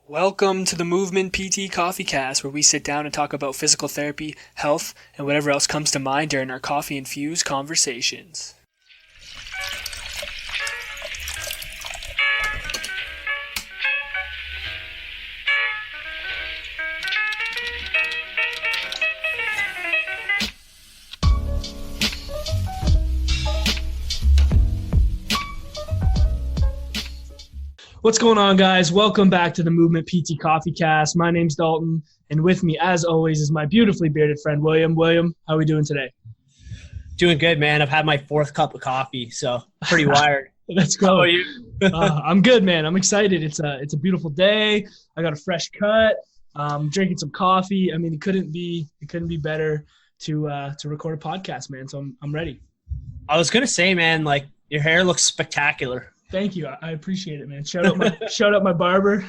Welcome to the Movement PT Coffee Cast, where we sit down and talk about physical therapy, health, and whatever else comes to mind during our coffee-infused conversations. What's going on, guys? Welcome back to the Movement PT Coffee Cast. My name's Dalton, and with me, as always, is my beautifully bearded friend, William. William, how are we doing today? Doing good, man. I've had my fourth cup of coffee, so pretty wired. Let's go. How are you? I'm good, man. I'm excited. It's a beautiful day. I got a fresh cut. Drinking some coffee. I mean, it couldn't be better to record a podcast, man. So I'm ready. I was gonna say, man, like your hair looks spectacular. Thank you. I appreciate it, man. Shout out my barber.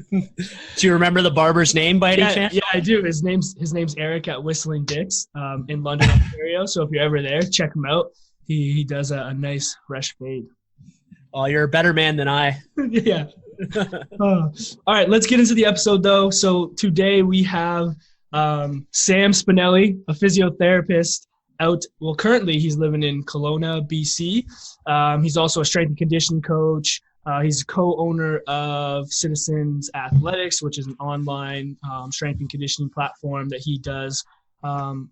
Do you remember the barber's name by any chance? Yeah, I do. His name's Eric at Whistling Dicks in London, Ontario. So if you're ever there, check him out. He does a nice fresh fade. Oh, you're a better man than I. Yeah. All right, let's get into the episode, though. So today we have Sam Spinelli, a physiotherapist. Currently he's living in Kelowna, BC. He's also a strength and conditioning coach. He's co-owner of Citizens Athletics, which is an online strength and conditioning platform that he does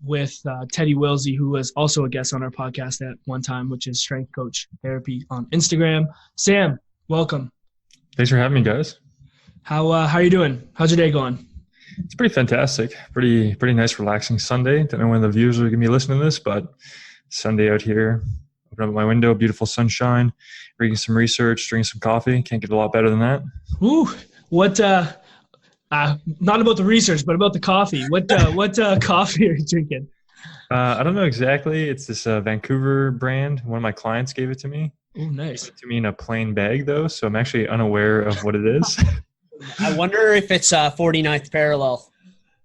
with Teddy Wilsey, who was also a guest on our podcast at one time, which is Strength Coach Therapy on Instagram. Sam, welcome. Thanks for having me, guys. How are you doing? How's your day going? It's pretty fantastic. Pretty nice, relaxing Sunday. Don't know when the viewers are going to be listening to this, but Sunday out here. Open up my window, beautiful sunshine, reading some research, drinking some coffee. Can't get a lot better than that. Ooh, what? Not about the research, but about the coffee. What coffee are you drinking? I don't know exactly. It's this Vancouver brand. One of my clients gave it to me. Oh, nice. Gave it to me in a plain bag, though, so I'm actually unaware of what it is. I wonder if it's 49th Parallel.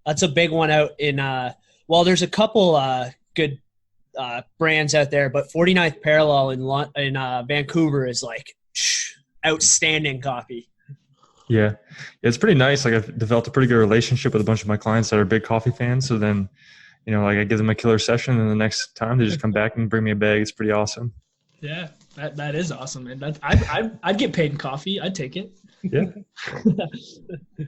That's a big one out in there's a couple good brands out there, but 49th Parallel in Vancouver is like outstanding coffee. Yeah, it's pretty nice. Like I've developed a pretty good relationship with a bunch of my clients that are big coffee fans. So then, I give them a killer session, and the next time they just come back and bring me a bag. It's pretty awesome. Yeah, that is awesome, man. I'd get paid in coffee. I'd take it. Yeah.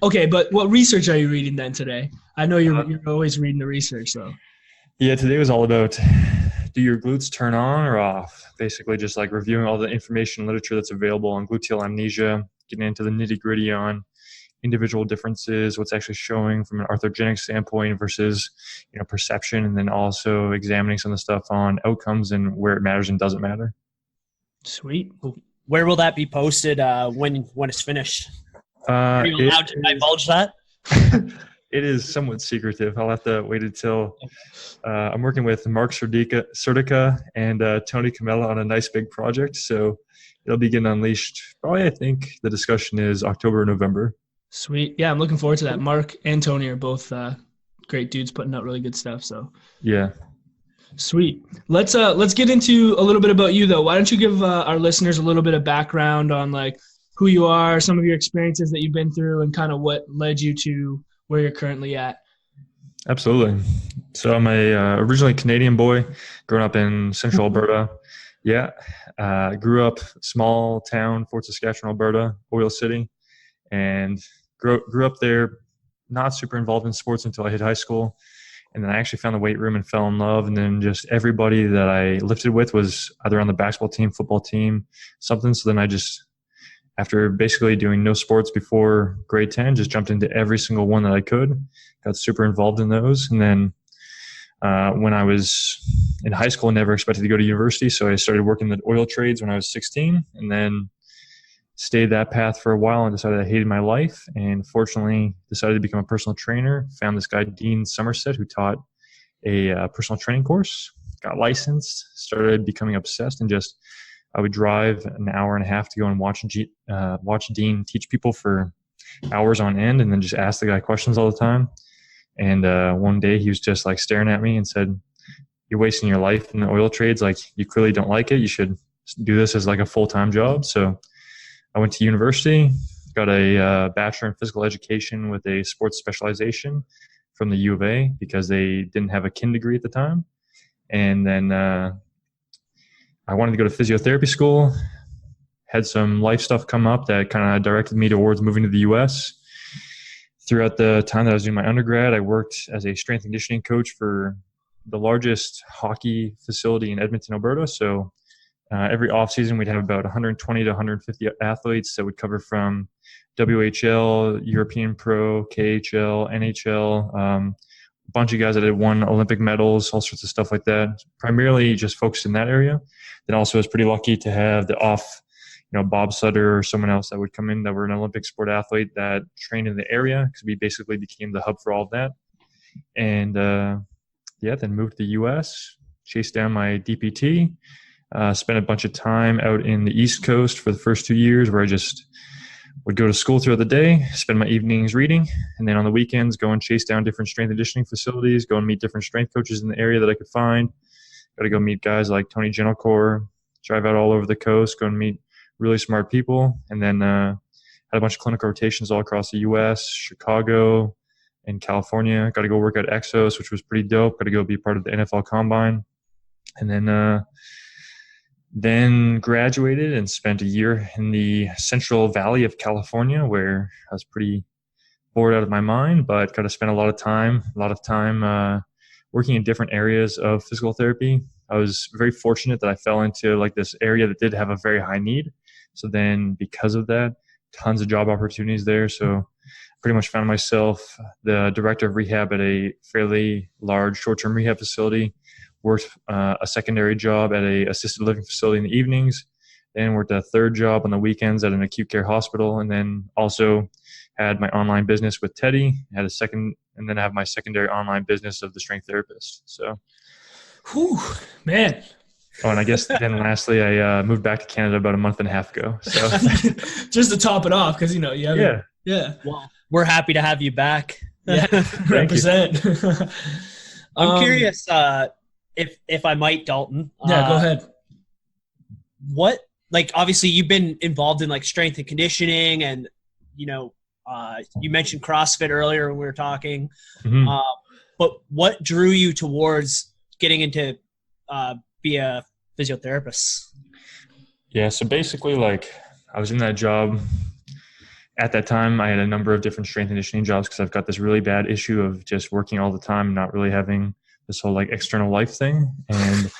Okay, but what research are you reading then today? I know you're always reading the research, so. Yeah, today was all about, do your glutes turn on or off? Basically just like reviewing all the information and literature that's available on gluteal amnesia, getting into the nitty-gritty on individual differences, what's actually showing from an arthrogenic standpoint versus, perception, and then also examining some of the stuff on outcomes and where it matters and doesn't matter. Sweet. Where will that be posted when it's finished? Are you allowed to divulge that? It is somewhat secretive. I'll have to wait until I'm working with Mark Serdica and Tony Camella on a nice big project. So it'll be getting unleashed. Probably, I think the discussion is October or November. Sweet. Yeah, I'm looking forward to that. Mark and Tony are both great dudes putting out really good stuff. So yeah. Sweet. Let's get into a little bit about you, though. Why don't you give our listeners a little bit of background on like who you are, some of your experiences that you've been through, and kind of what led you to where you're currently at? Absolutely. So I'm a originally Canadian boy, growing up in central Alberta. Yeah. Grew up small town, Fort Saskatchewan, Alberta, Oil City, and grew up there, not super involved in sports until I hit high school. And then I actually found the weight room and fell in love. And then just everybody that I lifted with was either on the basketball team, football team, something. So then I just, after basically doing no sports before grade 10, just jumped into every single one that I could, got super involved in those. And then when I was in high school, I never expected to go to university. So I started working the oil trades when I was 16, and then stayed that path for a while and decided I hated my life, and fortunately decided to become a personal trainer. Found this guy, Dean Somerset, who taught a personal training course, got licensed, started becoming obsessed, and just I would drive an hour and a half to go and watch Dean teach people for hours on end, and then just ask the guy questions all the time. And one day he was just like staring at me and said, "You're wasting your life in the oil trades. Like, you clearly don't like it. You should do this as like a full-time job." So I went to university, got a bachelor in physical education with a sports specialization from the Youve because they didn't have a kin degree at the time. And then I wanted to go to physiotherapy school, had some life stuff come up that kind of directed me towards moving to the U.S. Throughout the time that I was doing my undergrad, I worked as a strength and conditioning coach for the largest hockey facility in Edmonton, Alberta. So every off season, we'd have about 120 to 150 athletes that would cover from WHL, European Pro, KHL, NHL, a bunch of guys that had won Olympic medals, all sorts of stuff like that. Primarily just focused in that area. Then also was pretty lucky to have the off, Bob Sutter or someone else that would come in that were an Olympic sport athlete that trained in the area, because we basically became the hub for all of that. And then moved to the U.S., chased down my DPT, spent a bunch of time out in the East Coast for the first 2 years, where I just would go to school throughout the day, spend my evenings reading, and then on the weekends go and chase down different strength and conditioning facilities, go and meet different strength coaches in the area that I could find. Got to go meet guys like Tony Gentilcore, drive out all over the coast, go and meet really smart people, and then had a bunch of clinical rotations all across the U.S., Chicago, and California. Got to go work at Exos, which was pretty dope. Got to go be part of the NFL Combine, and then graduated and spent a year in the Central Valley of California, where I was pretty bored out of my mind, but got to spend a lot of time working in different areas of physical therapy. I was very fortunate that I fell into like this area that did have a very high need. So then because of that, tons of job opportunities there. So pretty much found myself the director of rehab at a fairly large short-term rehab facility, worked a secondary job at a assisted living facility in the evenings, then worked a third job on the weekends at an acute care hospital, and then also had my online business with Teddy, and then I have my secondary online business of the strength therapist. So, whew, man. Oh, and I guess then lastly, I moved back to Canada about a month and a half ago. So just to top it off, because you have yeah. Well, we're happy to have you back. Yeah, represent. I'm curious, if I might, Dalton. Yeah, go ahead. What, like, obviously you've been involved in like strength and conditioning, and you mentioned CrossFit earlier when we were talking. Mm-hmm. But what drew you towards getting into be a physiotherapist? Yeah, so basically, like, I was in that job. At that time, I had a number of different strength and conditioning jobs because I've got this really bad issue of just working all the time, not really having this whole like external life thing. And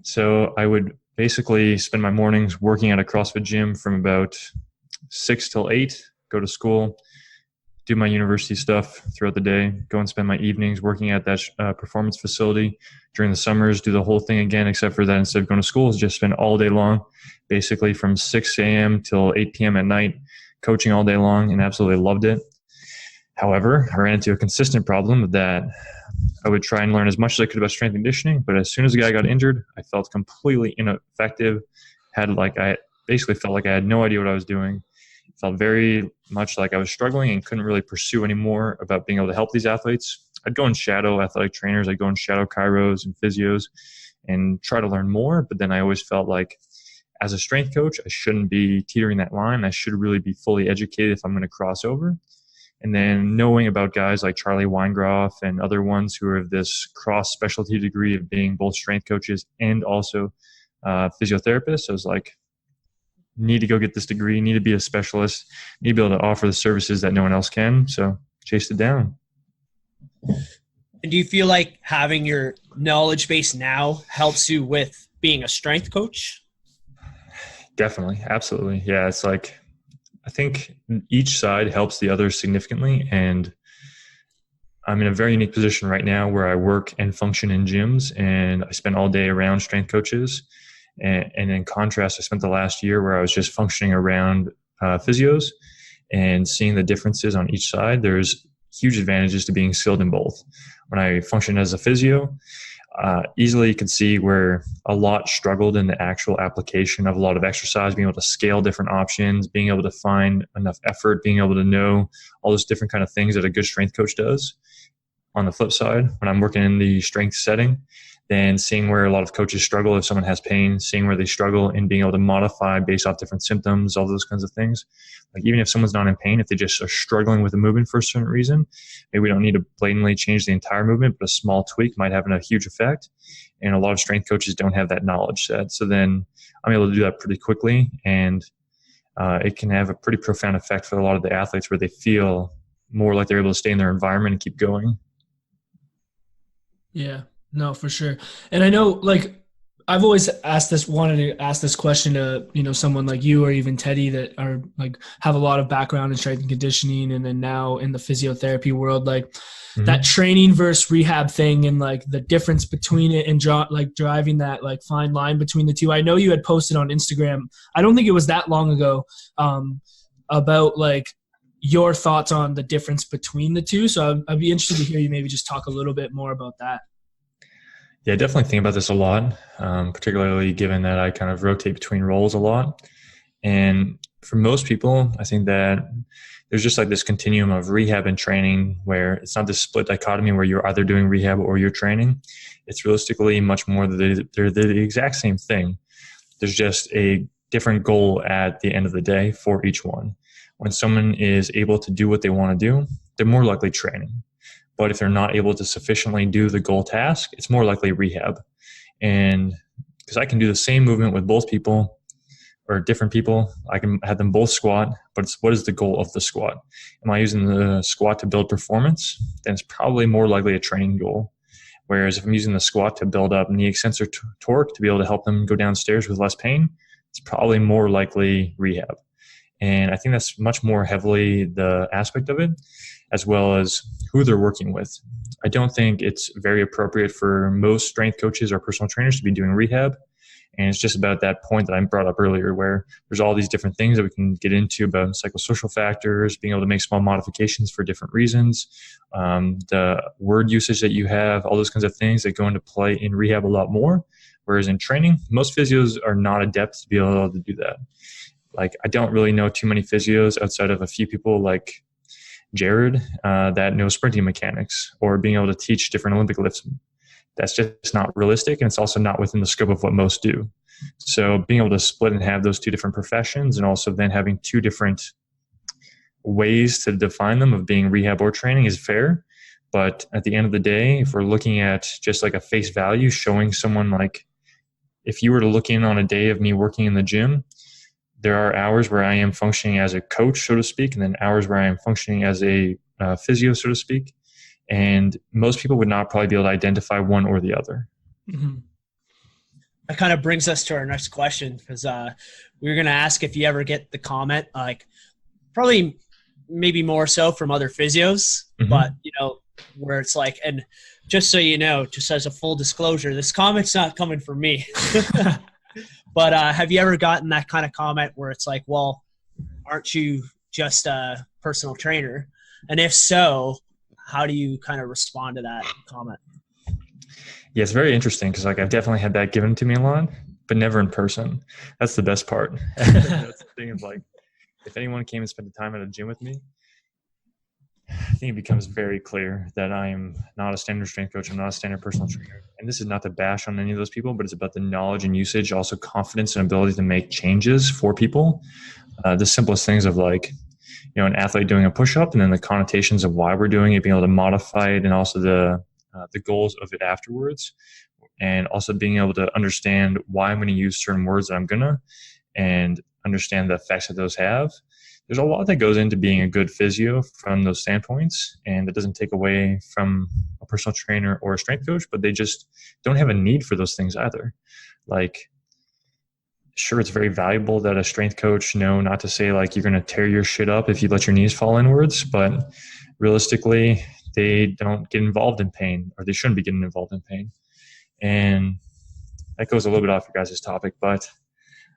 so I would basically spend my mornings working at a CrossFit gym from about 6 till 8, go to school, do my university stuff throughout the day, go and spend my evenings working at that performance facility. During the summers, do the whole thing again, except for that instead of going to school, just spend all day long, basically from 6 a.m. till 8 p.m. at night, coaching all day long, and absolutely loved it. However, I ran into a consistent problem that I would try and learn as much as I could about strength and conditioning, but as soon as the guy got injured, I felt completely ineffective. I basically felt like I had no idea what I was doing. It felt very much like I was struggling and couldn't really pursue anymore about being able to help these athletes. I'd go and shadow athletic trainers. I'd go and shadow chiros and physios and try to learn more, but then I always felt like as a strength coach, I shouldn't be teetering that line. I should really be fully educated if I'm going to cross over. And then knowing about guys like Charlie Weingroff and other ones who have this cross-specialty degree of being both strength coaches and also physiotherapists, I was like, need to go get this degree, need to be a specialist, need to be able to offer the services that no one else can. So chased it down. And do you feel like having your knowledge base now helps you with being a strength coach? Definitely. Absolutely. Yeah. It's like, I think each side helps the other significantly. And I'm in a very unique position right now where I work and function in gyms, and I spend all day around strength coaches. And in contrast, I spent the last year where I was just functioning around physios and seeing the differences on each side. There's huge advantages to being skilled in both. When I functioned as a physio, easily you could see where a lot struggled in the actual application of a lot of exercise, being able to scale different options, being able to find enough effort, being able to know all those different kind of things that a good strength coach does. On the flip side, when I'm working in the strength setting, then seeing where a lot of coaches struggle if someone has pain, seeing where they struggle and being able to modify based off different symptoms, all those kinds of things. Like even if someone's not in pain, if they just are struggling with a movement for a certain reason, maybe we don't need to blatantly change the entire movement, but a small tweak might have a huge effect. And a lot of strength coaches don't have that knowledge set. So then I'm able to do that pretty quickly, and it can have a pretty profound effect for a lot of the athletes where they feel more like they're able to stay in their environment and keep going. Yeah, no, for sure. And I know, like, I've always wanted to ask this question to, someone like you or even Teddy that are like have a lot of background in strength and conditioning, and then now in the physiotherapy world, like that training versus rehab thing, and like the difference between it, and driving that like fine line between the two. I know you had posted on Instagram, I don't think it was that long ago, about like your thoughts on the difference between the two. So I'd be interested to hear you maybe just talk a little bit more about that. Yeah, I definitely think about this a lot, particularly given that I kind of rotate between roles a lot. And for most people, I think that there's just like this continuum of rehab and training where it's not this split dichotomy where you're either doing rehab or you're training. It's realistically much more that they're the exact same thing. There's just a different goal at the end of the day for each one. When someone is able to do what they want to do, they're more likely training. But if they're not able to sufficiently do the goal task, it's more likely rehab. And because I can do the same movement with both people or different people, I can have them both squat, but it's what is the goal of the squat? Am I using the squat to build performance? Then it's probably more likely a training goal. Whereas if I'm using the squat to build up knee extensor torque to be able to help them go downstairs with less pain, it's probably more likely rehab. And I think that's much more heavily the aspect of it, as well as who they're working with. I don't think it's very appropriate for most strength coaches or personal trainers to be doing rehab. And it's just about that point that I brought up earlier, where there's all these different things that we can get into about psychosocial factors, being able to make small modifications for different reasons, the word usage that you have, all those kinds of things that go into play in rehab a lot more. Whereas in training, most physios are not adept to be able to do that. Like, I don't really know too many physios outside of a few people like Jared that know sprinting mechanics or being able to teach different Olympic lifts. That's just not realistic, and it's also not within the scope of what most do. So being able to split and have those two different professions, and also then having two different ways to define them of being rehab or training, is fair. But at the end of the day, if we're looking at just like a face value, showing someone, like if you were to look in on a day of me working in the gym, there are hours where I am functioning as a coach, so to speak, and then hours where I am functioning as a physio, so to speak. And most people would not probably be able to identify one or the other. Mm-hmm. That kind of brings us to our next question, because we were going to ask if you ever get the comment, like probably maybe more so from other physios, but where it's like, and just so you know, just as a full disclosure, this comment's not coming from me. But have you ever gotten that kind of comment where it's like, well, aren't you just a personal trainer? And if so, how do you kind of respond to that comment? Yeah, it's very interesting because like I've definitely had that given to me a lot, but never in person. That's the best part. That's the thing, is like, if anyone came and spent the time at a gym with me, I think it becomes very clear that I am not a standard strength coach. I'm not a standard personal trainer. And this is not to bash on any of those people, but it's about the knowledge and usage, also confidence and ability to make changes for people. The simplest things of like, an athlete doing a push-up, and then the connotations of why we're doing it, being able to modify it, and also the goals of it afterwards. And also being able to understand why I'm going to use certain words that I'm going to, and understand the effects that those have. There's a lot that goes into being a good physio from those standpoints, and that doesn't take away from a personal trainer or a strength coach, but they just don't have a need for those things either. Like, sure, it's very valuable that a strength coach know not to say like you're going to tear your shit up if you let your knees fall inwards, but realistically, they don't get involved in pain, or they shouldn't be getting involved in pain. And that goes a little bit off your guys' topic, but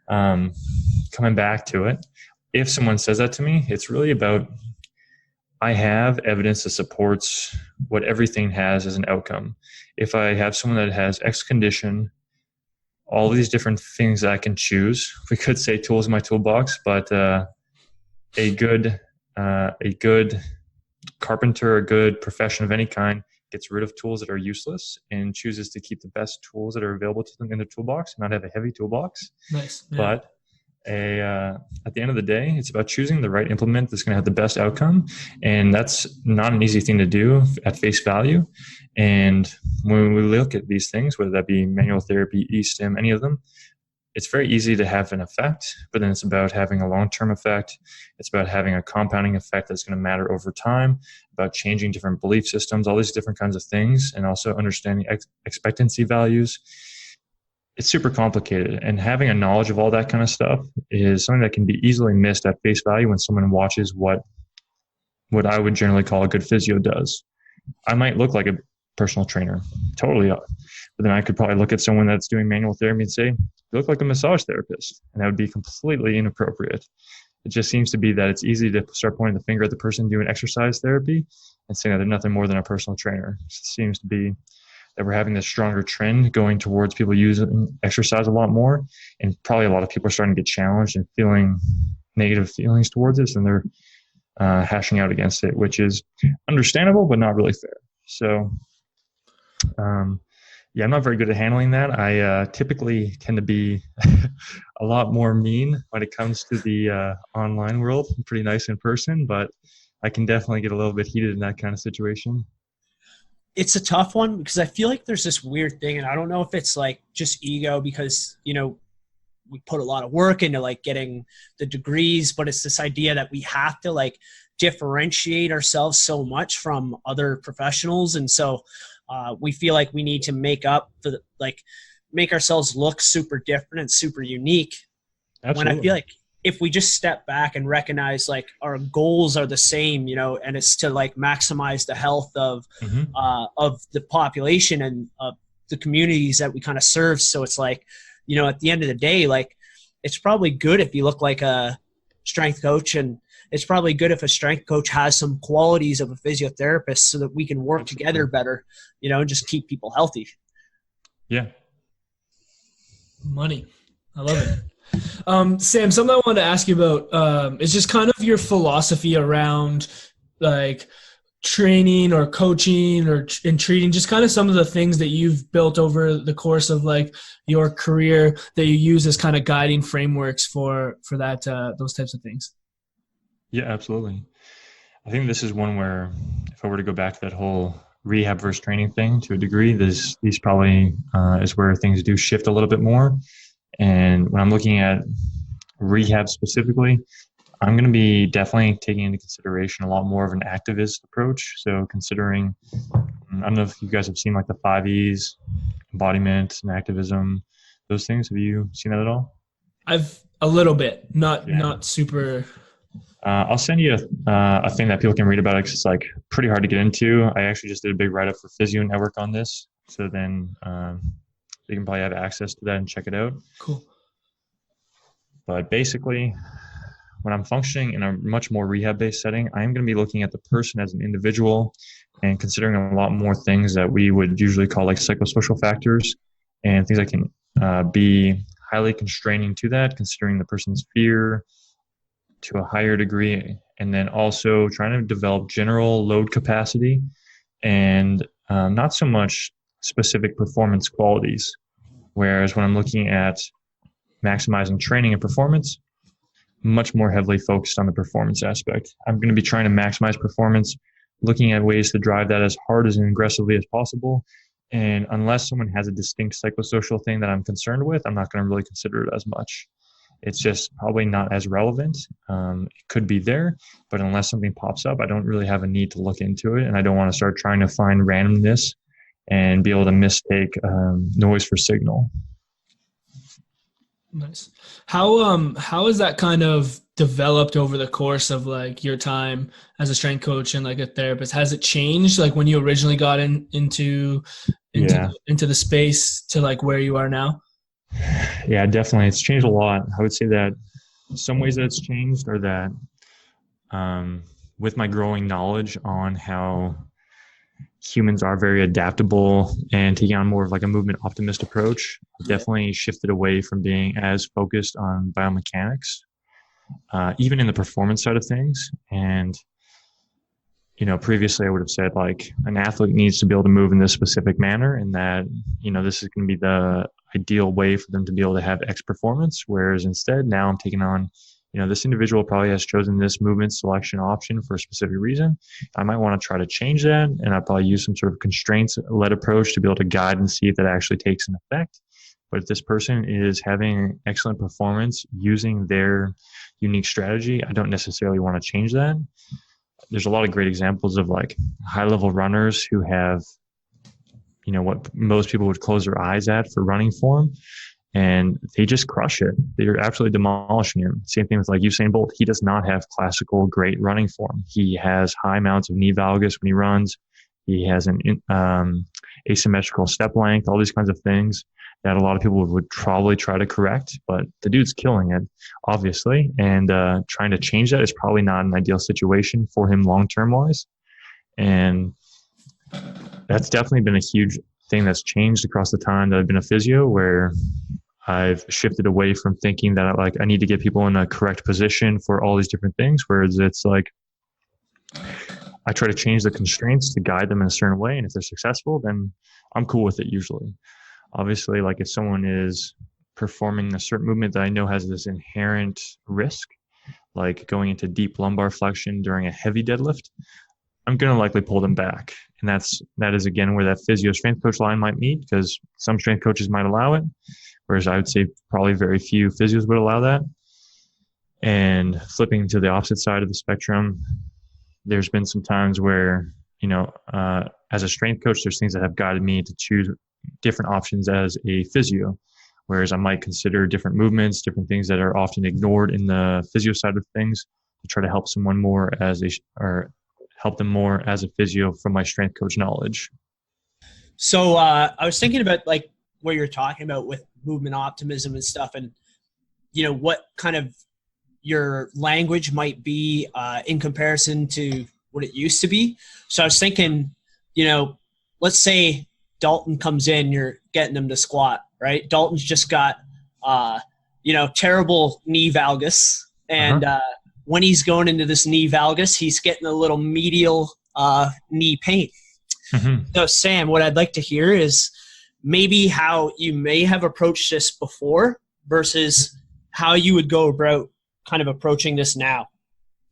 coming back to it, if someone says that to me, it's really about, I have evidence that supports what everything has as an outcome. If I have someone that has X condition, all of these different things that I can choose, we could say tools in my toolbox, but a good carpenter, a good profession of any kind gets rid of tools that are useless and chooses to keep the best tools that are available to them in their toolbox, not have a heavy toolbox. Nice. Yeah. But at the end of the day, it's about choosing the right implement that's going to have the best outcome. And that's not an easy thing to do at face value. And when we look at these things, whether that be manual therapy, e-stim, any of them, it's very easy to have an effect, but then it's about having a long-term effect. It's about having a compounding effect that's going to matter over time, about changing different belief systems, all these different kinds of things, and also understanding expectancy values. It's super complicated, and having a knowledge of all that kind of stuff is something that can be easily missed at face value when someone watches what I would generally call a good physio does. I might look like a personal trainer, totally, but then I could probably look at someone that's doing manual therapy and say, you look like a massage therapist, and that would be completely inappropriate. It just seems to be that it's easy to start pointing the finger at the person doing exercise therapy and saying that they're nothing more than a personal trainer. It seems to be that we're having this stronger trend going towards people using exercise a lot more, and probably a lot of people are starting to get challenged and feeling negative feelings towards this, and they're hashing out against it, which is understandable but not really fair. So yeah, I'm not very good at handling that. I typically tend to be a lot more mean when it comes to the online world. I'm pretty nice in person, but I can definitely get a little bit heated in that kind of situation. It's a tough one because I feel like there's this weird thing, and I don't know if it's like just ego because, you know, we put a lot of work into like getting the degrees, but it's this idea that we have to like differentiate ourselves so much from other professionals. And so we feel like we need to make ourselves look super different and super unique. Absolutely. When I feel like if we just step back and recognize like our goals are the same, you know, and it's to like maximize the health of the population and the communities that we kind of serve. So it's like, you know, at the end of the day, like it's probably good if you look like a strength coach, and it's probably good if a strength coach has some qualities of a physiotherapist so that we can work together better, you know, and just keep people healthy. Yeah. Money. I love it. Sam, something I wanted to ask you about is just kind of your philosophy around like training or coaching or in treating, just kind of some of the things that you've built over the course of like your career that you use as kind of guiding frameworks for that those types of things. Yeah, absolutely. I think this is one where if I were to go back to that whole rehab versus training thing to a degree, these probably is where things do shift a little bit more. And when I'm looking at rehab specifically, I'm going to be definitely taking into consideration a lot more of an activist approach. So considering, I don't know if you guys have seen like the 5 E's, embodiment and activism, those things. Have you seen that at all? I've a little bit, not super. I'll send you a thing that people can read about it because it's like pretty hard to get into. I actually just did a big write-up for Physio Network on this. So then you can probably have access to that and check it out. Cool. But basically, when I'm functioning in a much more rehab-based setting, I'm going to be looking at the person as an individual and considering a lot more things that we would usually call like psychosocial factors and things that can be highly constraining to that, considering the person's fear to a higher degree, and then also trying to develop general load capacity and not so much specific performance qualities. Whereas when I'm looking at maximizing training and performance, much more heavily focused on the performance aspect. I'm going to be trying to maximize performance, looking at ways to drive that as hard as and aggressively as possible. And unless someone has a distinct psychosocial thing that I'm concerned with, I'm not going to really consider it as much. It's just probably not as relevant. It could be there, but unless something pops up, I don't really have a need to look into it. And I don't want to start trying to find randomness and be able to mistake noise for signal. Nice. How has that kind of developed over the course of like your time as a strength coach and like a therapist? Has it changed like when you originally got into the space to like where you are now? Yeah, definitely. It's changed a lot. I would say that some ways that it's changed are that with my growing knowledge on how humans are very adaptable and taking on more of like a movement optimist approach, definitely shifted away from being as focused on biomechanics, even in the performance side of things. And previously I would have said like an athlete needs to be able to move in this specific manner and that, this is going to be the ideal way for them to be able to have X performance. Whereas instead now I'm taking on, this individual probably has chosen this movement selection option for a specific reason. I might want to try to change that. And I probably use some sort of constraints-led approach to be able to guide and see if that actually takes an effect. But if this person is having excellent performance using their unique strategy, I don't necessarily want to change that. There's a lot of great examples of like high-level runners who have, what most people would close their eyes at for running form, and they just crush it. They're absolutely demolishing it. Same thing with like Usain Bolt. He does not have classical great running form. He has high amounts of knee valgus when he runs. He has an asymmetrical step length, all these kinds of things that a lot of people would probably try to correct, but the dude's killing it, obviously. And trying to change that is probably not an ideal situation for him long-term wise. And that's definitely been a huge thing that's changed across the time that I've been a physio, where I've shifted away from thinking that I need to get people in a correct position for all these different things, whereas it's like I try to change the constraints to guide them in a certain way. And if they're successful, then I'm cool with it usually. Obviously, like if someone is performing a certain movement that I know has this inherent risk, like going into deep lumbar flexion during a heavy deadlift, I'm going to likely pull them back. And that is again where that physio strength coach line might meet, because some strength coaches might allow it, whereas I would say probably very few physios would allow that. And flipping to the opposite side of the spectrum, there's been some times where, as a strength coach, there's things that have guided me to choose different options as a physio, whereas I might consider different movements, different things that are often ignored in the physio side of things to try to help someone more help them more as a physio from my strength coach knowledge. So I was thinking about like what you're talking about with movement optimism and stuff, and what kind of your language might be in comparison to what it used to be. So I was thinking, let's say Dalton comes in, you're getting him to squat, right? Dalton's just got, terrible knee valgus. And when he's going into this knee valgus, he's getting a little medial knee pain. Mm-hmm. So Sam, what I'd like to hear is maybe how you may have approached this before versus how you would go about kind of approaching this now.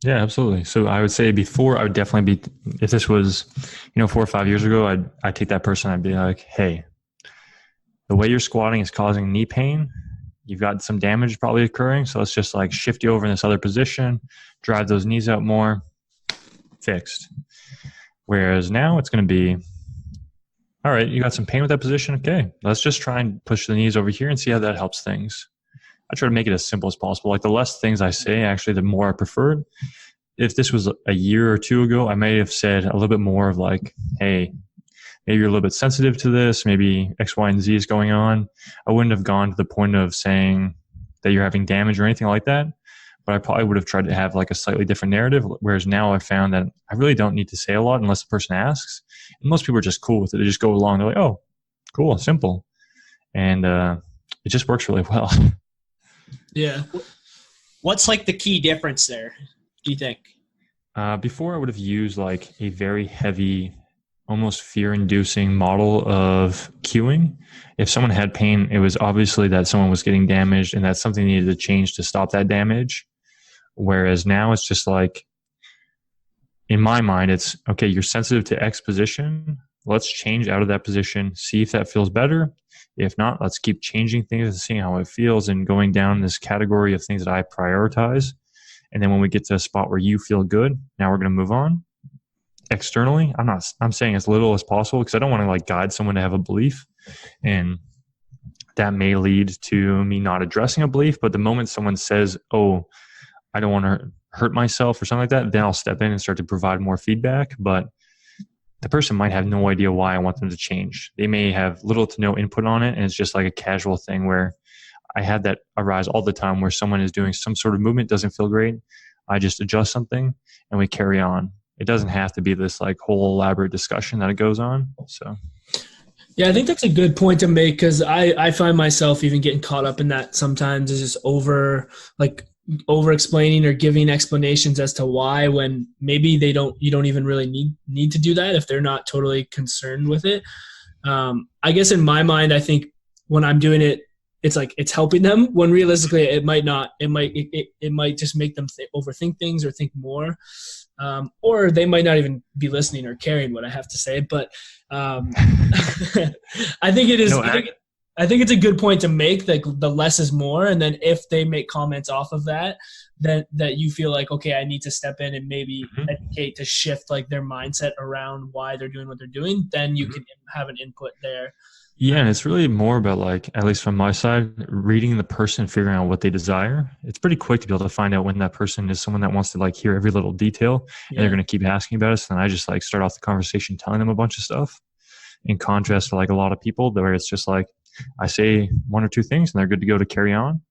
Yeah, absolutely. So I would say before, I would definitely be, if this was, 4 or 5 years ago, I'd take that person, I'd be like, hey, the way you're squatting is causing knee pain. You've got some damage probably occurring. So let's just like shift you over in this other position, drive those knees out more, fixed. Whereas now it's going to be, all right, you got some pain with that position. Okay, let's just try and push the knees over here and see how that helps things. I try to make it as simple as possible. Like the less things I say, actually, the more I prefer it. If this was a year or two ago, I may have said a little bit more of like, hey, maybe you're a little bit sensitive to this. Maybe X, Y, and Z is going on. I wouldn't have gone to the point of saying that you're having damage or anything like that. But I probably would have tried to have like a slightly different narrative. Whereas now I've found that I really don't need to say a lot unless the person asks. And most people are just cool with it. They just go along. They're like, oh, cool, simple. And it just works really well. Yeah. What's like the key difference there, do you think? Before I would have used like a very heavy, almost fear-inducing model of cueing. If someone had pain, it was obviously that someone was getting damaged and that something needed to change to stop that damage. Whereas now it's just like, in my mind, it's, okay, you're sensitive to X position. Let's change out of that position, see if that feels better. If not, let's keep changing things and seeing how it feels and going down this category of things that I prioritize. And then when we get to a spot where you feel good, now we're going to move on. Externally, I'm saying as little as possible because I don't want to like guide someone to have a belief. And that may lead to me not addressing a belief. But the moment someone says, oh, I don't want to hurt myself or something like that, then I'll step in and start to provide more feedback. But the person might have no idea why I want them to change. They may have little to no input on it. And it's just like a casual thing where I had that arise all the time where someone is doing some sort of movement, doesn't feel great. I just adjust something and we carry on. It doesn't have to be this like whole elaborate discussion that it goes on. So, yeah, I think that's a good point to make because I find myself even getting caught up in that sometimes is just over like over explaining or giving explanations as to why, when maybe you don't even really need to do that if they're not totally concerned with it. I guess in my mind, I think when I'm doing it, it's like it's helping them, when realistically it might not. It might just make them overthink things or think more, or they might not even be listening or caring what I have to say. But I think it is. No, I think it's a good point to make, like the less is more. And then if they make comments off of that, then that you feel like, okay, I need to step in and maybe educate to shift like their mindset around why they're doing what they're doing, then you can have an input there. Yeah, and it's really more about, like, at least from my side, reading the person, figuring out what they desire. It's pretty quick to be able to find out when that person is someone that wants to like hear every little detail, and they're going to keep asking about it. So then I just like start off the conversation telling them a bunch of stuff, in contrast to like a lot of people where it's just like I say one or two things and they're good to go to carry on.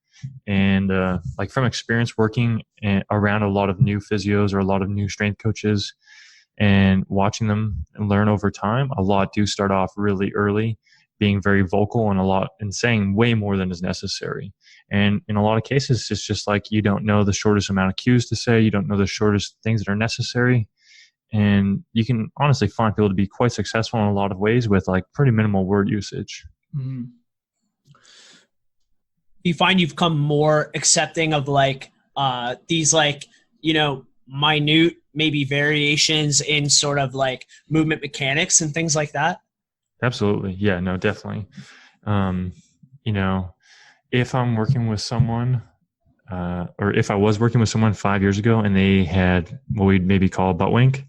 And like from experience working around a lot of new physios or a lot of new strength coaches and watching them learn over time, a lot do start off really early, being very vocal and saying way more than is necessary. And in a lot of cases, it's just like you don't know the shortest amount of cues to say. You don't know the shortest things that are necessary. And you can honestly find people to be quite successful in a lot of ways with like pretty minimal word usage. Mm-hmm. You find you've come more accepting of like these like, minute maybe variations in sort of like movement mechanics and things like that? Absolutely. Yeah, no, definitely. If I'm working with someone, or if I was working with someone 5 years ago and they had what we'd maybe call a butt wink,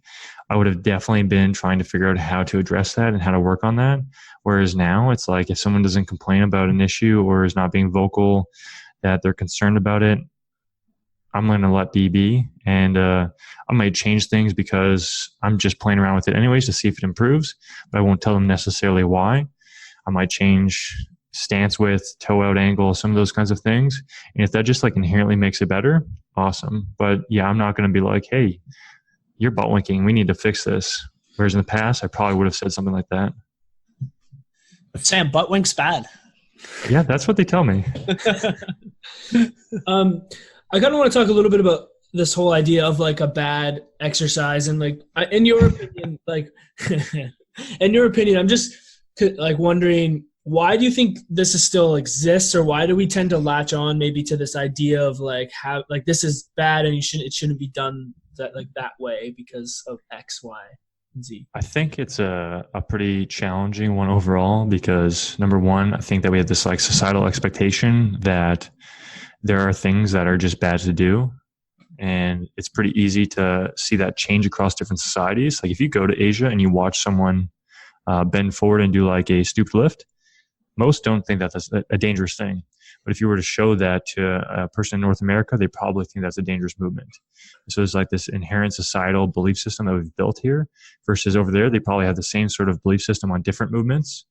I would have definitely been trying to figure out how to address that and how to work on that. Whereas now it's like if someone doesn't complain about an issue or is not being vocal that they're concerned about it, I'm going to let be. And I might change things because I'm just playing around with it anyways to see if it improves, but I won't tell them necessarily why. I might change stance width, toe out angle, some of those kinds of things. And if that just like inherently makes it better, awesome. But yeah, I'm not going to be like, hey, you're butt winking, we need to fix this. Whereas in the past, I probably would have said something like that. Sam, butt wink's bad. Yeah, that's what they tell me. I kind of want to talk a little bit about this whole idea of like a bad exercise and like, in your opinion, I'm just like wondering, why do you think this is still exists, or why do we tend to latch on maybe to this idea of like how like this is bad and it shouldn't be done that way because of X, Y, and Z? I think it's a pretty challenging one overall because number one, I think that we have this like societal expectation that there are things that are just bad to do. And it's pretty easy to see that change across different societies. Like if you go to Asia and you watch someone bend forward and do like a stooped lift, most don't think that's a dangerous thing. But if you were to show that to a person in North America, they probably think that's a dangerous movement. So there's like this inherent societal belief system that we've built here versus over there, they probably have the same sort of belief system on different movements.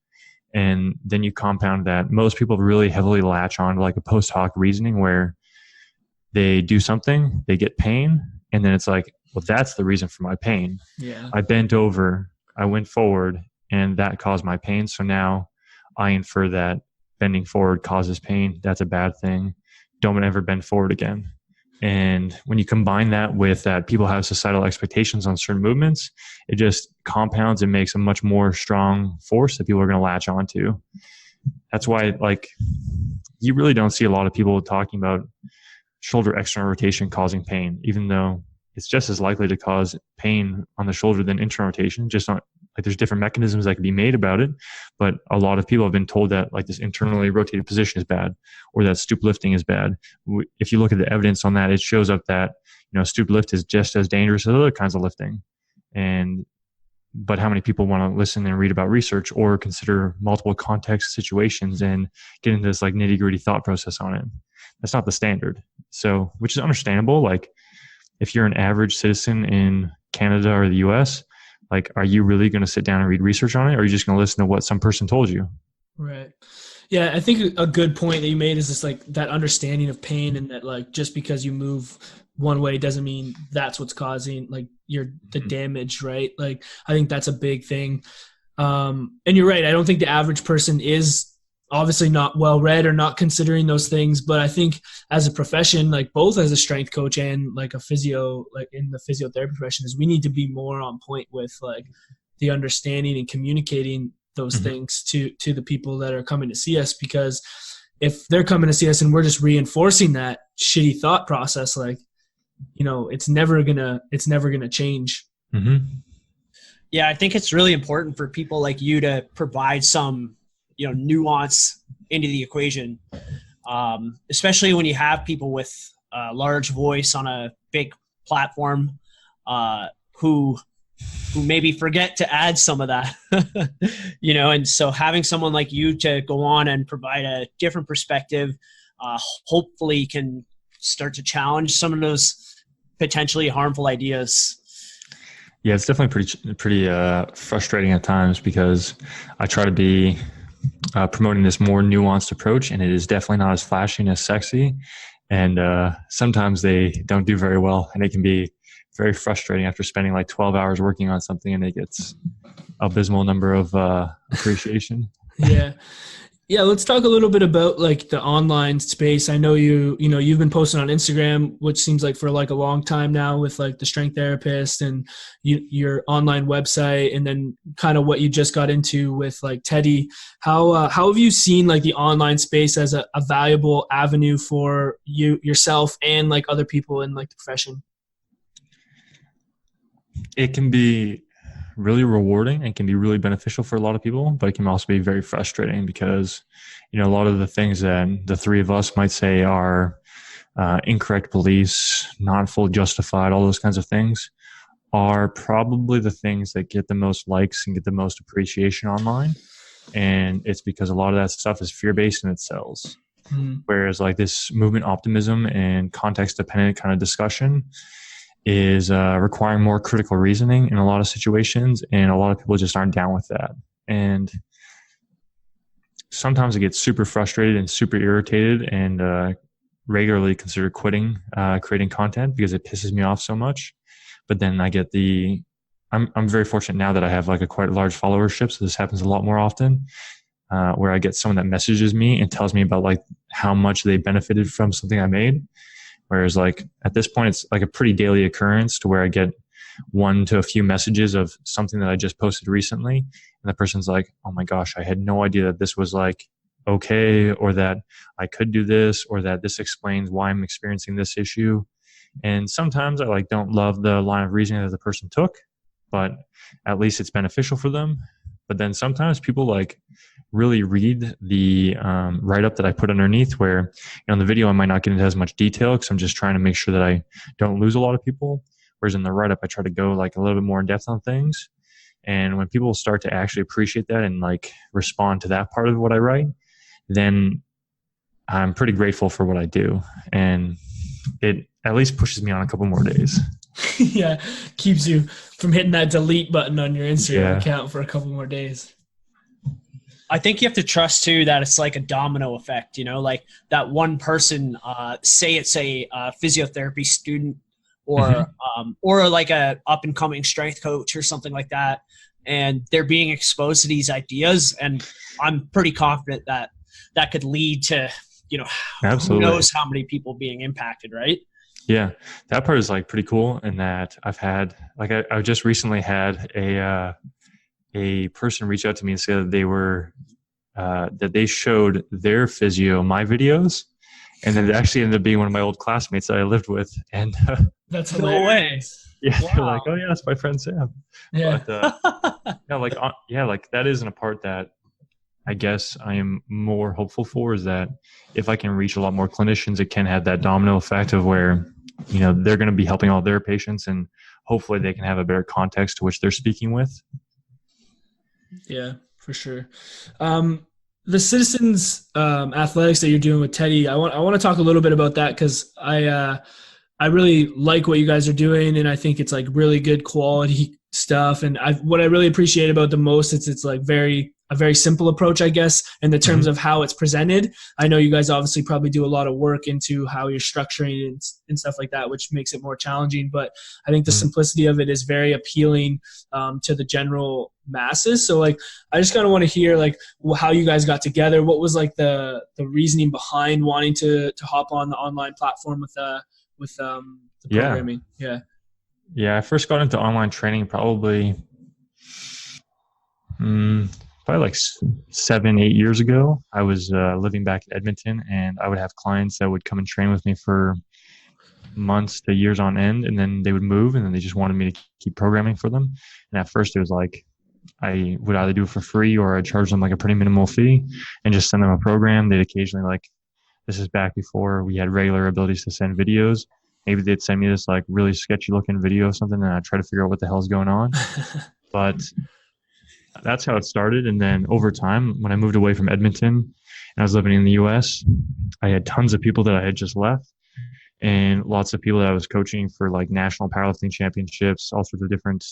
And then you compound that. Most people really heavily latch on to like a post hoc reasoning where they do something, they get pain, and then it's like, well, that's the reason for my pain. Yeah. I bent over, I went forward, and that caused my pain. So now I infer that bending forward causes pain. That's a bad thing. Don't ever bend forward again. And when you combine that with that people have societal expectations on certain movements, it just compounds and makes a much more strong force that people are going to latch onto. That's why, like, you really don't see a lot of people talking about shoulder external rotation causing pain, even though it's just as likely to cause pain on the shoulder than internal rotation. Just not like there's different mechanisms that can be made about it, but a lot of people have been told that like this internally rotated position is bad or that stoop lifting is bad. If you look at the evidence on that, it shows up that, stoop lift is just as dangerous as other kinds of lifting. But how many people want to listen and read about research or consider multiple context situations and get into this like nitty gritty thought process on it? That's not the standard. So, which is understandable. Like if you're an average citizen in Canada or the US, like, are you really going to sit down and read research on it? Or are you just going to listen to what some person told you? Right. Yeah. I think a good point that you made is just like that understanding of pain, and that like, just because you move one way doesn't mean that's what's causing like the damage. Right. Like, I think that's a big thing. And you're right. I don't think the average person is obviously not well read or not considering those things. But I think as a profession, like both as a strength coach and like a physio, like in the physiotherapy profession, is we need to be more on point with like the understanding and communicating those things to the people that are coming to see us, because if they're coming to see us and we're just reinforcing that shitty thought process, like, you know, it's never gonna change. Yeah, I think it's really important for people like you to provide some, you know, nuance into the equation, especially when you have people with a large voice on a big platform who maybe forget to add some of that, you know. And so having someone like you to go on and provide a different perspective, hopefully can start to challenge some of those potentially harmful ideas. Yeah, it's definitely pretty frustrating at times, because I try to be promoting this more nuanced approach, and it is definitely not as flashy and as sexy. And sometimes they don't do very well, and it can be very frustrating after spending like 12 hours working on something and it gets abysmal number of appreciation. Yeah, let's talk a little bit about like the online space. I know you've been posting on Instagram, which seems like for like a long time now, with like the strength therapist and your online website, and then kind of what you just got into with like Teddy. How have you seen like the online space as a valuable avenue for yourself and like other people in like the profession? It can be really rewarding and can be really beneficial for a lot of people, but it can also be very frustrating, because, you know, a lot of the things that the three of us might say are incorrect beliefs, not fully justified, all those kinds of things are probably the things that get the most likes and get the most appreciation online. And it's because a lot of that stuff is fear-based and it sells. Whereas like this movement optimism and context-dependent kind of discussion is requiring more critical reasoning in a lot of situations, and a lot of people just aren't down with that. And sometimes I get super frustrated and super irritated, and regularly consider quitting creating content, because it pisses me off so much. But then I get I'm very fortunate now that I have like a quite large followership, so this happens a lot more often, where I get someone that messages me and tells me about like how much they benefited from something I made. Whereas like at this point, it's like a pretty daily occurrence to where I get one to a few messages of something that I just posted recently. And the person's like, oh my gosh, I had no idea that this was like okay, or that I could do this, or that this explains why I'm experiencing this issue. And sometimes I like don't love the line of reasoning that the person took, but at least it's beneficial for them. But then sometimes people like really read the write-up that I put underneath, where, you know, in the video I might not get into as much detail because I'm just trying to make sure that I don't lose a lot of people. Whereas in the write-up, I try to go like a little bit more in depth on things. And when people start to actually appreciate that and like respond to that part of what I write, then I'm pretty grateful for what I do. And it at least pushes me on a couple more days. Yeah, keeps you from hitting that delete button on your Instagram account for a couple more days. I think you have to trust too that it's like a domino effect, you know, like that one person, say it's a physiotherapy student or like a up and coming strength coach or something like that, and they're being exposed to these ideas, and I'm pretty confident that that could lead to, you know, Absolutely. Who knows how many people being impacted, right? Yeah, that part is like pretty cool. In that I've had like I just recently had a person reach out to me and say that they were that they showed their physio my videos, and then it actually ended up being one of my old classmates that I lived with. And that's hilarious. Yeah, wow. They're like, oh yeah, that's my friend Sam. Yeah, but, like that isn't a part that I guess I am more hopeful for, is that if I can reach a lot more clinicians, it can have that domino effect of where, you know, they're going to be helping all their patients, and hopefully they can have a better context to which they're speaking with. Yeah, for sure. The citizens athletics that you're doing with Teddy, I want to talk a little bit about that, because I really like what you guys are doing, and I think it's like really good quality stuff. And what I really appreciate about the most, it's like very a very simple approach, I guess, in the terms of how it's presented. I know you guys obviously probably do a lot of work into how you're structuring and stuff like that, which makes it more challenging. But I think the simplicity of it is very appealing to the general masses. So like, I just kind of want to hear like how you guys got together. What was like the reasoning behind wanting to hop on the online platform with the programming? Yeah, I first got into online training probably like 7-8 years ago. I was living back in Edmonton, and I would have clients that would come and train with me for months to years on end, and then they would move, and then they just wanted me to keep programming for them. And at first it was like I would either do it for free or I'd charge them like a pretty minimal fee and just send them a program. They'd occasionally, like, this is back before we had regular abilities to send videos. Maybe they'd send me this like really sketchy looking video or something, and I'd try to figure out what the hell's going on. But that's how it started. And then over time, when I moved away from Edmonton and I was living in the US, I had tons of people that I had just left, and lots of people that I was coaching for like national powerlifting championships, all sorts of different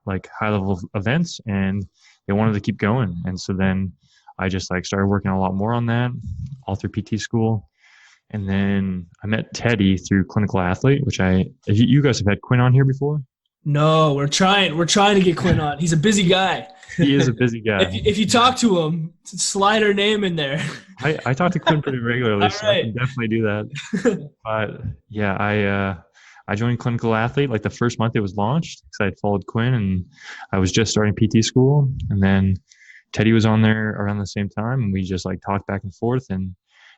like high level events, and they wanted to keep going. And so then I just like started working a lot more on that all through PT school. And then I met Teddy through Clinical Athlete, which you guys have had Quinn on here before? No, we're trying to get Quinn on. He's a busy guy. He is a busy guy. If you talk to him, slide her name in there. I talk to Quinn pretty regularly, so I can definitely do that. But yeah, I joined Clinical Athlete like the first month it was launched because I had followed Quinn, and I was just starting PT school. And then Teddy was on there around the same time, and we just like talked back and forth. And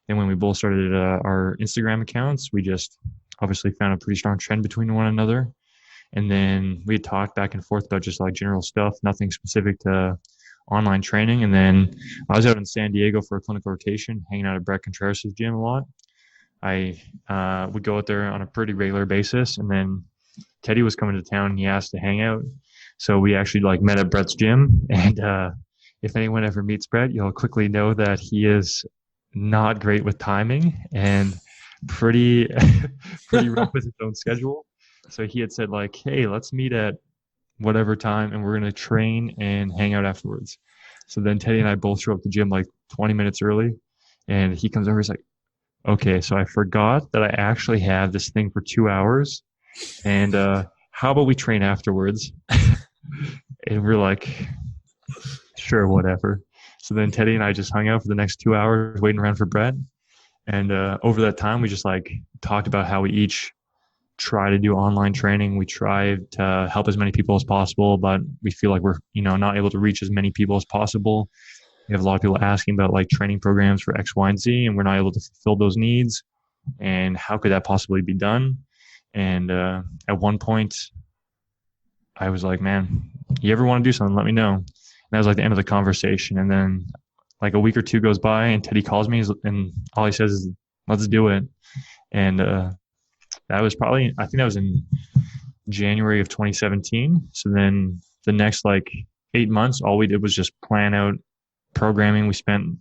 then when we both started our Instagram accounts, we just obviously found a pretty strong trend between one another. And then we had talked back and forth about just like general stuff, nothing specific to online training. And then I was out in San Diego for a clinical rotation, hanging out at Brett Contreras' gym a lot. I would go out there on a pretty regular basis. And then Teddy was coming to town and he asked to hang out. So we actually like met at Brett's gym. And if anyone ever meets Brett, you'll quickly know that he is not great with timing and pretty rough with his own schedule. So he had said like, hey, let's meet at whatever time and we're going to train and hang out afterwards. So then Teddy and I both show up at the gym like 20 minutes early, and he comes over, he's like, okay, so I forgot that I actually have this thing for 2 hours, and how about we train afterwards? And we're like, sure, whatever. So then Teddy and I just hung out for the next 2 hours waiting around for Brett. And over that time, we just like talked about how we each try to do online training. We try to help as many people as possible, but we feel like we're, not able to reach as many people as possible. We have a lot of people asking about like training programs for X, Y, and Z, and we're not able to fulfill those needs. And how could that possibly be done? And at one point, I was like, man, you ever want to do something, let me know. And that was like the end of the conversation. And then like a week or two goes by and Teddy calls me and all he says is, let's do it. And that was probably, I think that was in January of 2017. So then the next like 8 months, all we did was just plan out programming. We spent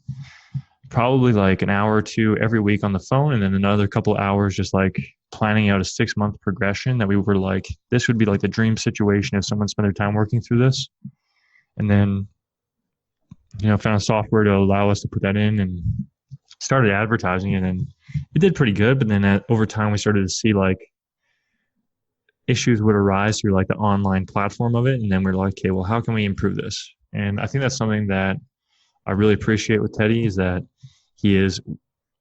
probably like an hour or two every week on the phone, and then another couple of hours just like planning out a 6-month progression that we were like, this would be like the dream situation if someone spent their time working through this. And then, found a software to allow us to put that in and started advertising it, and it did pretty good. But then over time, we started to see like issues would arise through like the online platform of it. And then we're like, okay, well, how can we improve this? And I think that's something that I really appreciate with Teddy, is that he is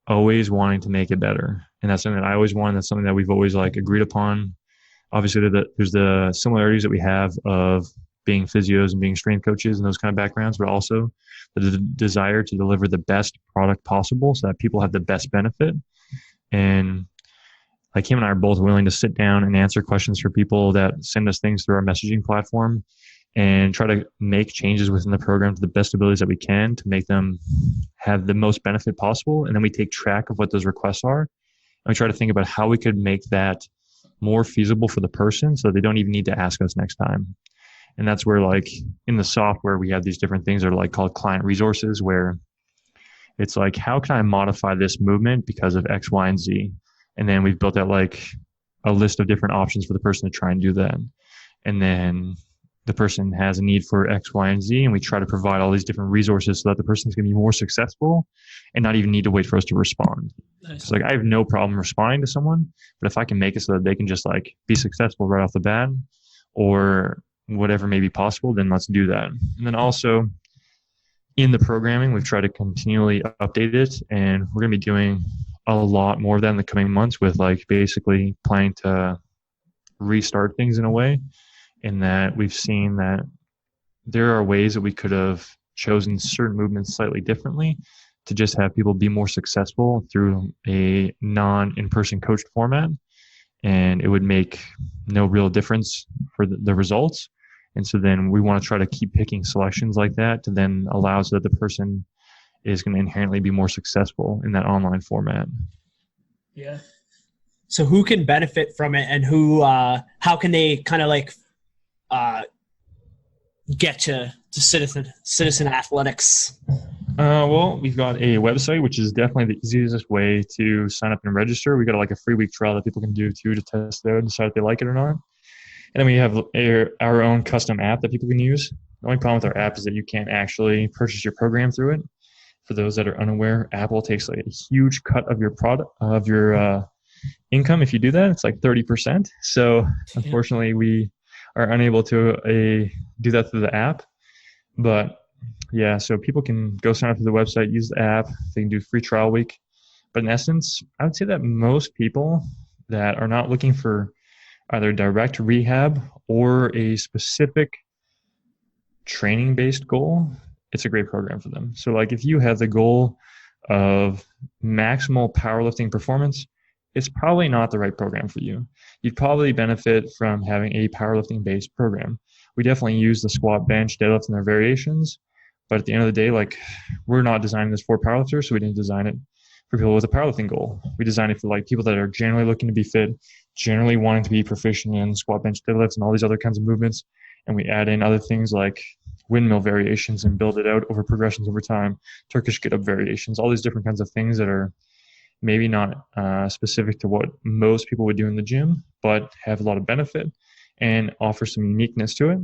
always wanting to make it better. And that's something that I always want. That's something that we've always like agreed upon. Obviously, there's the similarities that we have of being physios and being strength coaches and those kind of backgrounds, but also the desire to deliver the best product possible so that people have the best benefit. And like him and I are both willing to sit down and answer questions for people that send us things through our messaging platform and try to make changes within the program to the best abilities that we can to make them have the most benefit possible. And then we take track of what those requests are, and we try to think about how we could make that more feasible for the person so they don't even need to ask us next time. And that's where like in the software, we have these different things that are like called client resources, where it's like, how can I modify this movement because of X, Y, and Z? And then we've built out like a list of different options for the person to try and do that. And then the person has a need for X, Y, and Z, and we try to provide all these different resources so that the person's going to be more successful and not even need to wait for us to respond. Nice. So like, I have no problem responding to someone, but if I can make it so that they can just like be successful right off the bat or whatever may be possible, then let's do that. And then also in the programming, we've tried to continually update it, and we're going to be doing a lot more of that in the coming months with like basically planning to restart things in a way, in that we've seen that there are ways that we could have chosen certain movements slightly differently to just have people be more successful through a non-in-person coached format, and it would make no real difference for the results. And so then we want to try to keep picking selections like that to then allow so that the person is going to inherently be more successful in that online format. Yeah. So who can benefit from it, and who, how can they kind of like get to citizen athletics? Well, we've got a website, which is definitely the easiest way to sign up and register. We got like a free week trial that people can do too to test it out and decide if they like it or not. And then we have our own custom app that people can use. The only problem with our app is that you can't actually purchase your program through it. For those that are unaware, Apple takes like a huge cut of your product, of your income. If you do that, it's like 30%. So unfortunately, we are unable to do that through the app. But yeah, so people can go sign up to the website, use the app. They can do free trial week. But in essence, I would say that most people that are not looking for either direct rehab or a specific training-based goal, it's a great program for them. So like if you have the goal of maximal powerlifting performance, it's probably not the right program for you. You'd probably benefit from having a powerlifting-based program. We definitely use the squat, bench, deadlift, and their variations. But at the end of the day, like, we're not designing this for powerlifters, so we didn't design it for people with a powerlifting goal. We designed it for like people that are generally looking to be fit, generally wanting to be proficient in squat, bench, deadlifts, and all these other kinds of movements. And we add in other things like windmill variations and build it out over progressions over time, Turkish get-up variations, all these different kinds of things that are maybe not specific to what most people would do in the gym, but have a lot of benefit and offer some uniqueness to it.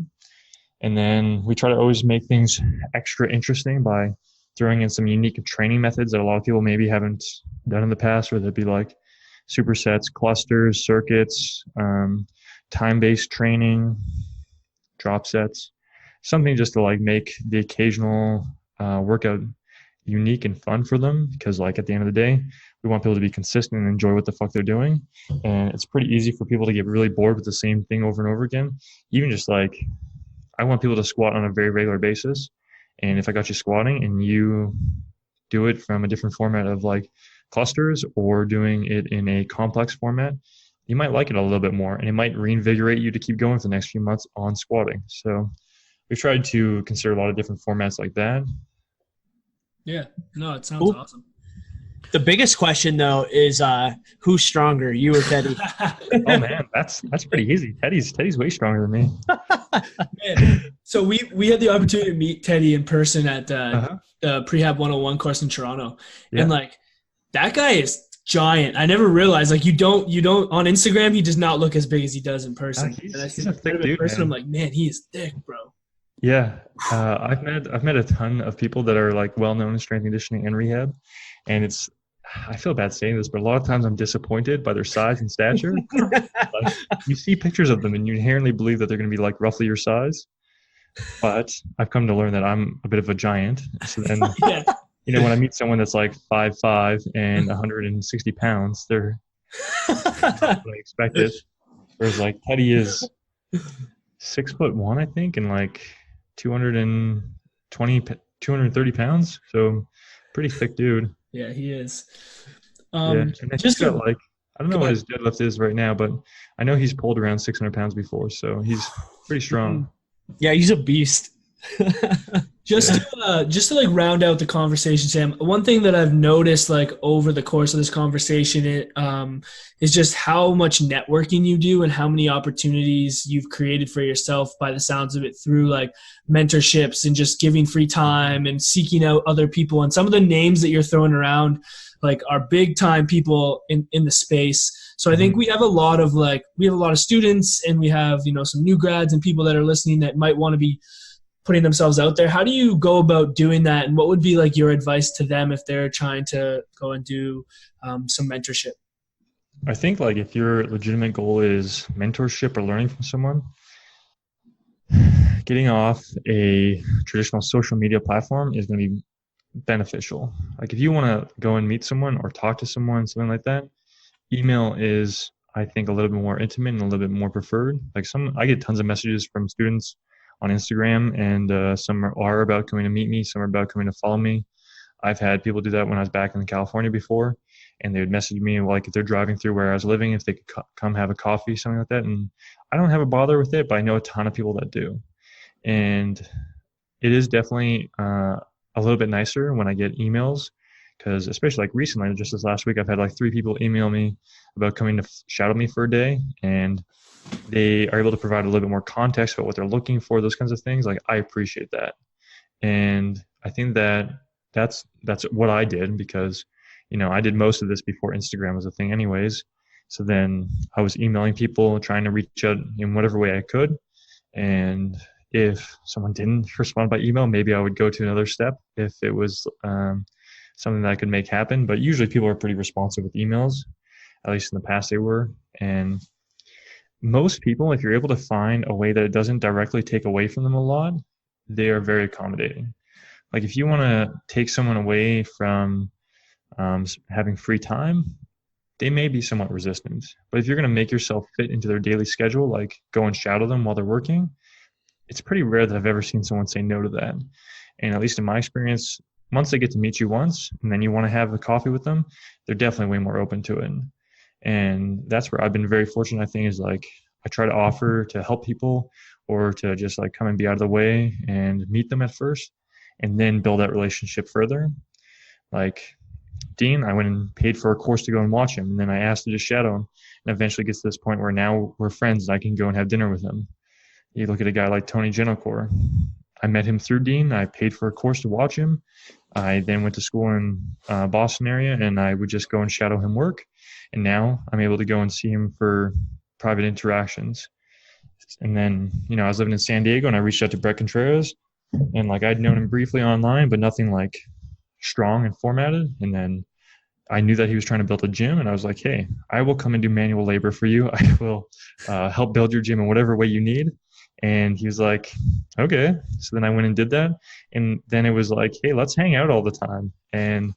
And then we try to always make things extra interesting by throwing in some unique training methods that a lot of people maybe haven't done in the past, whether it be like supersets, clusters, circuits, time-based training, drop sets, something just to like make the occasional workout unique and fun for them. Because like at the end of the day, we want people to be consistent and enjoy what the fuck they're doing. And it's pretty easy for people to get really bored with the same thing over and over again. Even just like, I want people to squat on a very regular basis. And if I got you squatting and you do it from a different format of like clusters or doing it in a complex format, you might like it a little bit more, and it might reinvigorate you to keep going for the next few months on squatting. So we've tried to consider a lot of different formats like that. Yeah, no, it sounds awesome. The biggest question though is who's stronger, you or Teddy? Oh man, that's pretty easy. Teddy's way stronger than me. Man, so we had the opportunity to meet Teddy in person at the Rehab 101 course in Toronto. Yeah. And like that guy is giant. I never realized like you don't on Instagram he does not look as big as he does in person. He's a thick dude, person, I'm like, man, he is thick, bro. Yeah. I've met a ton of people that are like well known in strength and conditioning and rehab, and I feel bad saying this, but a lot of times I'm disappointed by their size and stature. Like, you see pictures of them and you inherently believe that they're going to be like roughly your size. But I've come to learn that I'm a bit of a giant. So then, you know, when I meet someone that's like 5'5" and 160 pounds, they're not what I expected. Whereas like Teddy is 6'1", I think, and like 230 pounds. So pretty thick dude. Yeah, he is. And just got like, I don't know what his deadlift is right now, but I know he's pulled around 600 pounds before, so he's pretty strong. Yeah, he's a beast. Just to like round out the conversation, Sam, one thing that I've noticed like over the course of this conversation is just how much networking you do and how many opportunities you've created for yourself by the sounds of it through like mentorships and just giving free time and seeking out other people. And some of the names that you're throwing around like are big time people in the space. So I think we have a lot of students, and we have, some new grads and people that are listening that might want to be putting themselves out there. How do you go about doing that? And what would be like your advice to them if they're trying to go and do some mentorship? I think like if your legitimate goal is mentorship or learning from someone, getting off a traditional social media platform is going to be beneficial. Like if you want to go and meet someone or talk to someone, something like that, email is, I think, a little bit more intimate and a little bit more preferred. Like I get tons of messages from students on Instagram, and some are about coming to meet me, some are about coming to follow me. I've had people do that when I was back in California before, and they would message me like if they're driving through where I was living, if they could come have a coffee, something like that. And I don't have a bother with it, but I know a ton of people that do. And it is definitely a little bit nicer when I get emails, because especially like recently, just this last week, I've had like 3 people email me about coming to shadow me for a day, and they are able to provide a little bit more context about what they're looking for, those kinds of things. Like I appreciate that. And I think that that's what I did, because, I did most of this before Instagram was a thing anyways. So then I was emailing people, trying to reach out in whatever way I could. And if someone didn't respond by email, maybe I would go to another step if it was something that I could make happen. But usually people are pretty responsive with emails, at least in the past they were. And most people, if you're able to find a way that it doesn't directly take away from them a lot, they are very accommodating. Like if you want to take someone away from having free time, they may be somewhat resistant. But if you're going to make yourself fit into their daily schedule, like go and shadow them while they're working, it's pretty rare that I've ever seen someone say no to that. And at least in my experience, once they get to meet you once and then you want to have a coffee with them, they're definitely way more open to it. And that's where I've been very fortunate, I think, is like I try to offer to help people or to just like come and be out of the way and meet them at first and then build that relationship further. Like Dean, I went and paid for a course to go and watch him, and then I asked to just shadow him, and eventually gets to this point where now we're friends and I can go and have dinner with him. You look at a guy like Tony Genocor. I met him through Dean. I paid for a course to watch him. I then went to school in Boston area, and I would just go and shadow him work. And now I'm able to go and see him for private interactions. And then, I was living in San Diego, and I reached out to Brett Contreras, and like I'd known him briefly online, but nothing like strong and formatted. And then I knew that he was trying to build a gym, and I was like, hey, I will come and do manual labor for you. I will help build your gym in whatever way you need. And he was like, okay. So then I went and did that. And then it was like, hey, let's hang out all the time. And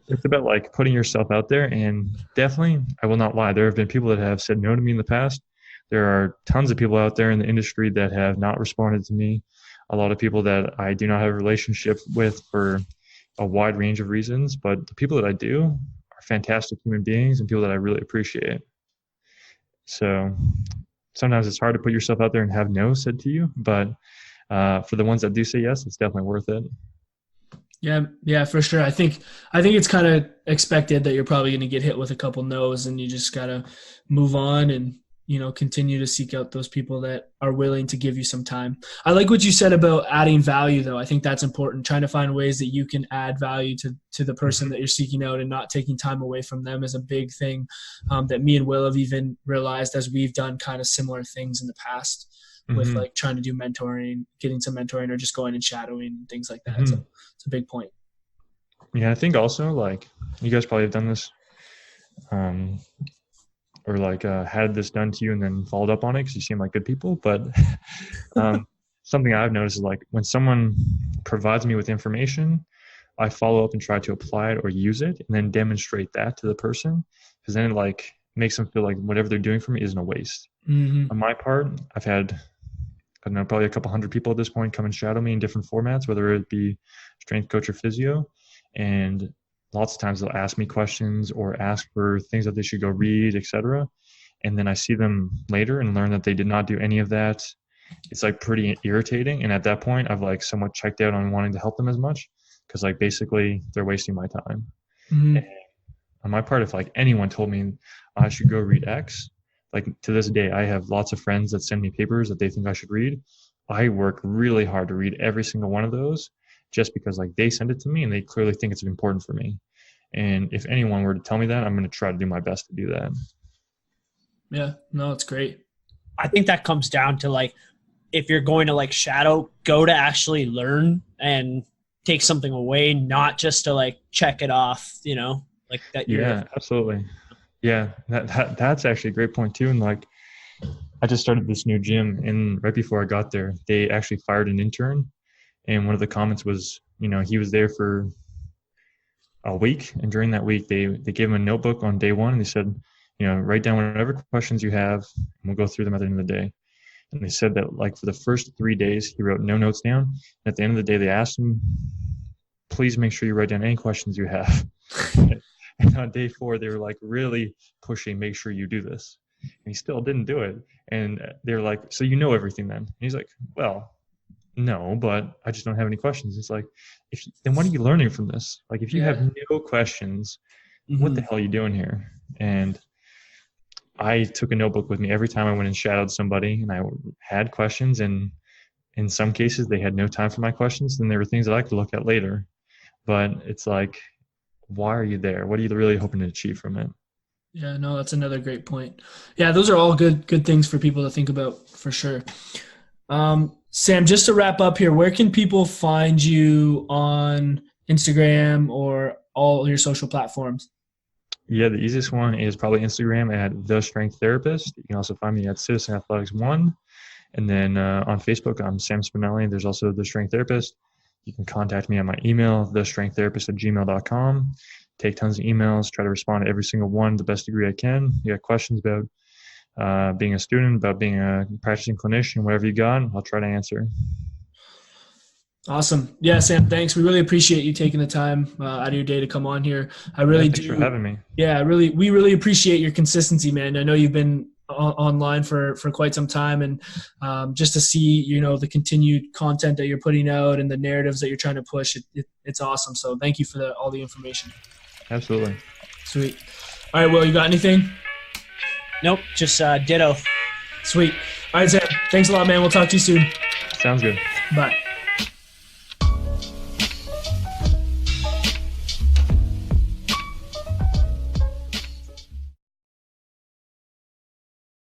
it's about like putting yourself out there. And definitely, I will not lie, there have been people that have said no to me in the past. There are tons of people out there in the industry that have not responded to me. A lot of people that I do not have a relationship with for a wide range of reasons. But the people that I do are fantastic human beings and people that I really appreciate. So sometimes it's hard to put yourself out there and have no said to you, but for the ones that do say yes, it's definitely worth it. Yeah, for sure. I think it's kind of expected that you're probably going to get hit with a couple no's, and you just got to move on and, continue to seek out those people that are willing to give you some time. I like what you said about adding value, though. I think that's important. Trying to find ways that you can add value to the person that you're seeking out and not taking time away from them is a big thing that me and Will have even realized as we've done kind of similar things in the past with like trying to do mentoring, getting some mentoring, or just going and shadowing, things like that. So it's a big point. Yeah, I think also like you guys probably have done this or like had this done to you and then followed up on it because you seem like good people. But something I've noticed is like when someone provides me with information, I follow up and try to apply it or use it and then demonstrate that to the person, because then it like makes them feel like whatever they're doing for me isn't a waste. On my part, I've had, I don't know, probably a couple hundred people at this point come and shadow me in different formats, whether it be strength coach or physio. And lots of times they'll ask me questions or ask for things that they should go read, etc. And then I see them later and learn that they did not do any of that. It's like pretty irritating. And at that point, I've like somewhat checked out on wanting to help them as much, because like basically they're wasting my time. And on my part, if like anyone told me I should go read X, like to this day, I have lots of friends that send me papers that they think I should read. I work really hard to read every single one of those, just because like they send it to me and they clearly think it's important for me. And if anyone were to tell me that, I'm going to try to do my best to do that. Yeah, no, it's great. I think that comes down to like, if you're going to like shadow, go to actually learn and take something away, not just to like check it off, you know, like that. Yeah, absolutely. Yeah, that's actually a great point too. And like, I just started this new gym, and right before I got there, they actually fired an intern. And one of the comments was, he was there for a week, and during that week, they gave him a notebook on day one, and they said, write down whatever questions you have, and we'll go through them at the end of the day. And they said that like for the first 3 days, he wrote no notes down. And at the end of the day, they asked him, please make sure you write down any questions you have. And on day 4, they were like really pushing, make sure you do this. And he still didn't do it. And they're like, so you know everything then? And he's like, well, no, but I just don't have any questions. It's like, then what are you learning from this? Like, if you have no questions, what the hell are you doing here? And I took a notebook with me every time I went and shadowed somebody, and I had questions. And in some cases, they had no time for my questions. Then there were things that I could look at later. But it's like, why are you there? What are you really hoping to achieve from it? Yeah, no, that's another great point. Yeah, those are all good things for people to think about for sure. Sam, just to wrap up here, where can people find you on Instagram or all your social platforms? Yeah, the easiest one is probably Instagram at The Strength Therapist. You can also find me at Citizen Athletics 1. And then on Facebook, I'm Sam Spinelli. There's also The Strength Therapist. You can contact me on my email, thestrengththerapist@gmail.com. Take tons of emails, try to respond to every single one the best degree I can. You got questions about being a student, about being a practicing clinician, whatever you got, I'll try to answer. Awesome. Yeah, Sam, thanks. We really appreciate you taking the time out of your day to come on here. I really do. Thanks for having me. Yeah, we really appreciate your consistency, man. I know you've been online for quite some time, and just to see, the continued content that you're putting out and the narratives that you're trying to push, it's awesome. So thank you for all the information. Absolutely. Sweet. All right, Will, you got anything? Nope, just ditto. Sweet. All right, Sam, thanks a lot, man. We'll talk to you soon. Sounds good. Bye.